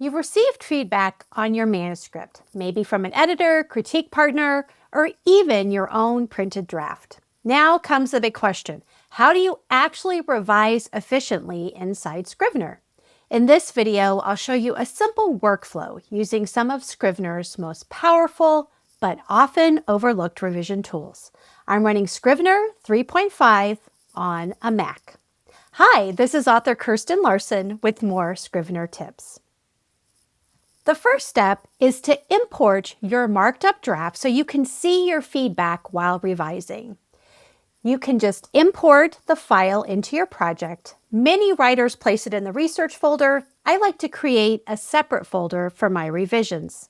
You've received feedback on your manuscript, maybe from an editor, critique partner, or even your own printed draft. Now comes the big question. How do you actually revise efficiently inside Scrivener? In this video, I'll show you a simple workflow using some of Scrivener's most powerful but often overlooked revision tools. I'm running Scrivener 3.5 on a Mac. Hi, this is author Kirsten Larson with more Scrivener tips. The first step is to import your marked up draft so you can see your feedback while revising. You can just import the file into your project. Many writers place it in the research folder. I like to create a separate folder for my revisions.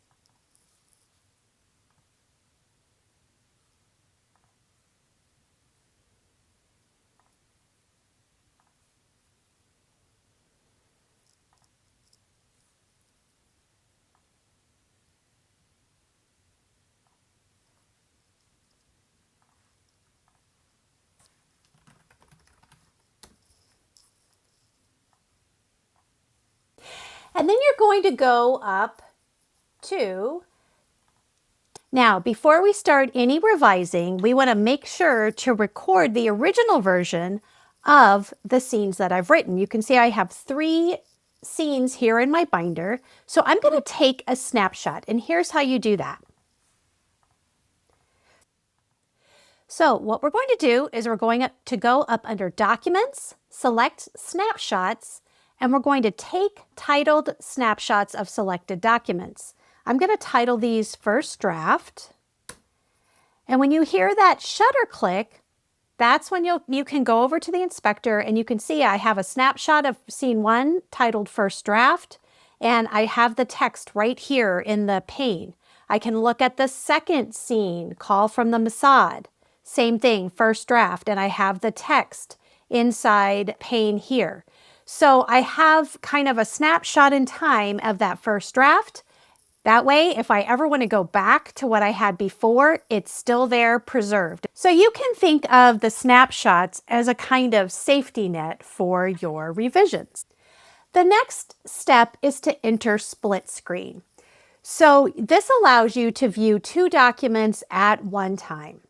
And then you're going to go up to... Now, before we start any revising, we want to make sure to record the original version of the scenes that I've written. You can see I have 3 scenes here in my binder. So I'm going to take a snapshot, and here's how you do that. So what we're going to do is we're going to go up under Documents, select Snapshots, and we're going to take titled snapshots of selected documents. I'm going to title these First Draft. And when you hear that shutter click, that's when you can go over to the inspector and you can see I have a snapshot of scene 1 titled First Draft, and I have the text right here in the pane. I can look at the second scene, Call from the Mossad. Same thing, First Draft, and I have the text inside pane here. So I have kind of a snapshot in time of that first draft. That way, if I ever want to go back to what I had before, it's still there preserved. So you can think of the snapshots as a kind of safety net for your revisions. The next step is to enter split screen. So this allows you to view 2 documents at one time.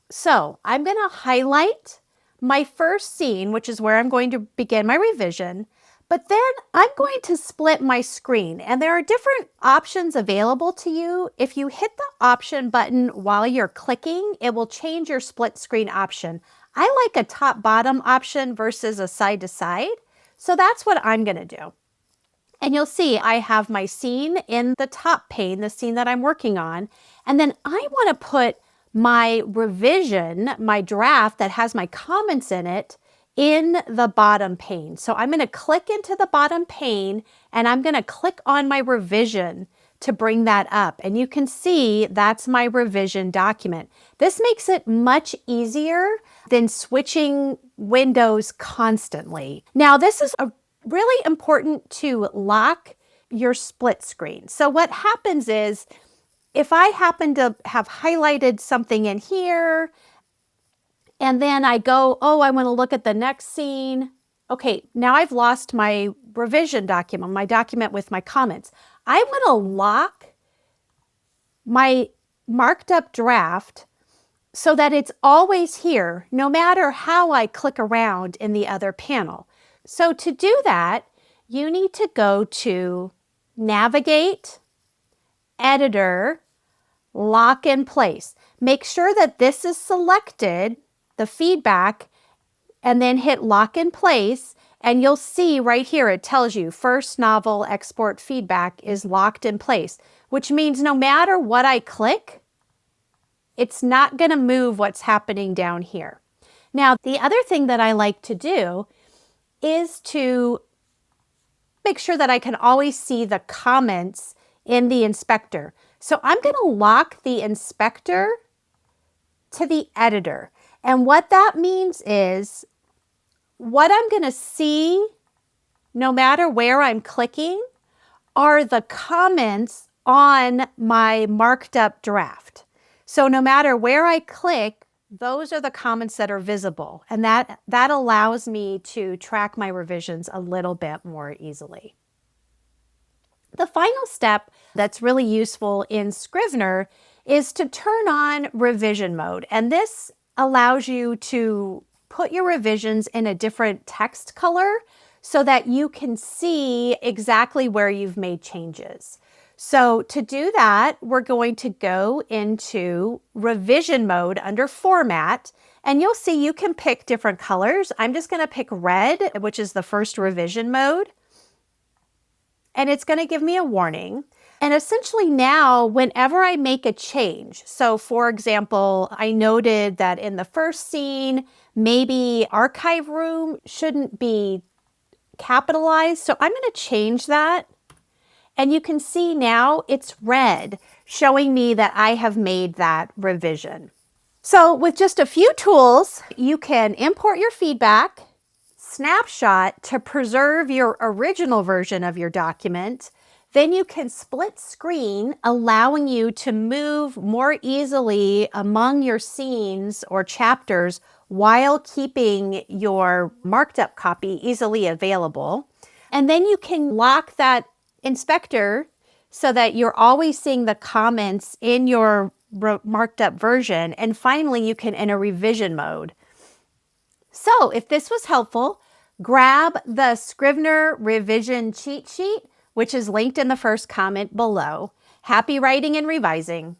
So I'm going to highlight my first scene, which is where I'm going to begin my revision, but then I'm going to split my screen, and there are different options available to you. If you hit the option button while you're clicking, it will change your split screen option. I like a top-bottom option versus a side-to-side, so that's what I'm going to do. And you'll see I have my scene in the top pane, the scene that I'm working on, and then I want to put my revision, my draft that has my comments in it, in the bottom pane. So I'm going to click into the bottom pane and I'm going to click on my revision to bring that up. And you can see that's my revision document. This makes it much easier than switching windows constantly. Now, this is really important to lock your split screen. So what happens is, if I happen to have highlighted something in here, and then I go, oh, I want to look at the next scene. Okay, now I've lost my revision document, my document with my comments. I want to lock my marked up draft so that it's always here, no matter how I click around in the other panel. So to do that, you need to go to Navigate, Editor, Lock in Place. Make sure that this is selected, the feedback, and then hit Lock in Place, and you'll see right here it tells you First Novel Export Feedback is locked in place, which means no matter what I click, it's not going to move what's happening down here. Now, the other thing that I like to do is to make sure that I can always see the comments in the inspector. So I'm going to lock the inspector to the editor. And what that means is what I'm going to see, no matter where I'm clicking, are the comments on my marked up draft. So no matter where I click, those are the comments that are visible. And that allows me to track my revisions a little bit more easily. The final step that's really useful in Scrivener is to turn on revision mode. And this allows you to put your revisions in a different text color so that you can see exactly where you've made changes. So to do that, we're going to go into revision mode under format, and you'll see you can pick different colors. I'm just going to pick red, which is the first revision mode. And it's going to give me a warning. And essentially now, whenever I make a change, so for example, I noted that in the first scene, maybe archive room shouldn't be capitalized. So I'm going to change that. And you can see now it's red, showing me that I have made that revision. So with just a few tools, you can import your feedback, snapshot to preserve your original version of your document. Then you can split screen, allowing you to move more easily among your scenes or chapters while keeping your marked up copy easily available. And then you can lock that inspector so that you're always seeing the comments in your marked up version. And finally, you can enter revision mode. So if this was helpful, grab the Scrivener revision cheat sheet, which is linked in the first comment below. Happy writing and revising.